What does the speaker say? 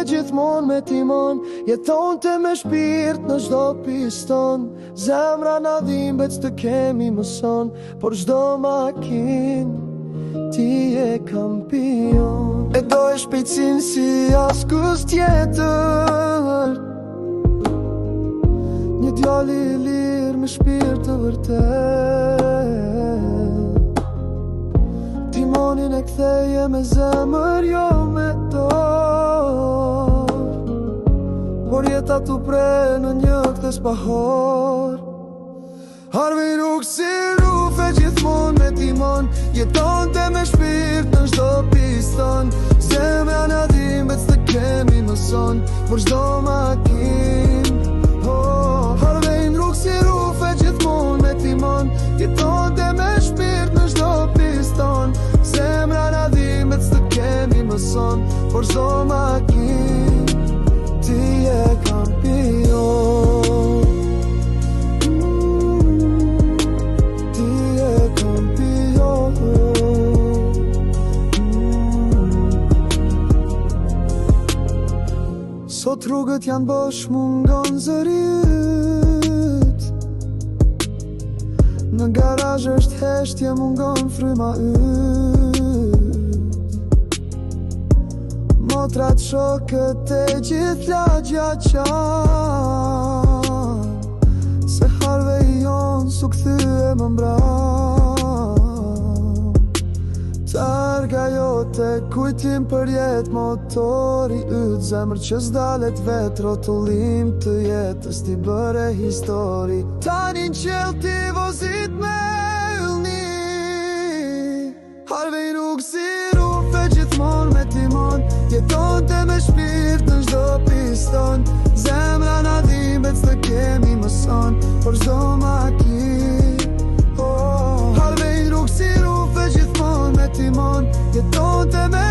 gjithmon me timon, jeton të me shpirt në çdo piston. Zemra na dhimbet të kemi mëson, por çdo makin ti je kampion. E do e shpejtësin si askus tjetër, një djali I lirë me shpirt të vërtet. Timonin e ktheje me zemër, jo me dorë, por jeta tu pre në një kthes pahor. Harvej rrugë si rufe gjithmon me timon, jeton të me shpirt në çdo piston. Zemra na dhimbet të kemi mëson, por çdo makin. Harvej rrugë si rufe gjithmon me timon, jeton të me shpirt në çdo piston. Zemra na dhimbet të kemi mëson, por çdo makin ti je kampion. Sot rrugët janë bosh, mungon zërit. Në garazh është heshtje, mungon fryma yt. Motrat shokët e gjithë lagja qanë, se Harvej jon su kthye më mbram. Targa jote kujtim për jet, motori yt, zemër që s'dalet vet, rotullim të jetës ti bëre histori. Tani n'qell ti vozit me ylni, Harvej rrugë si rufe gjithmon me timon, jeton të me shpirt në çdo piston. Zemra na dhimbet të kemi mëson, por çdo makin. Harvej rrugë si rufe gjithmon me timon, jeton të me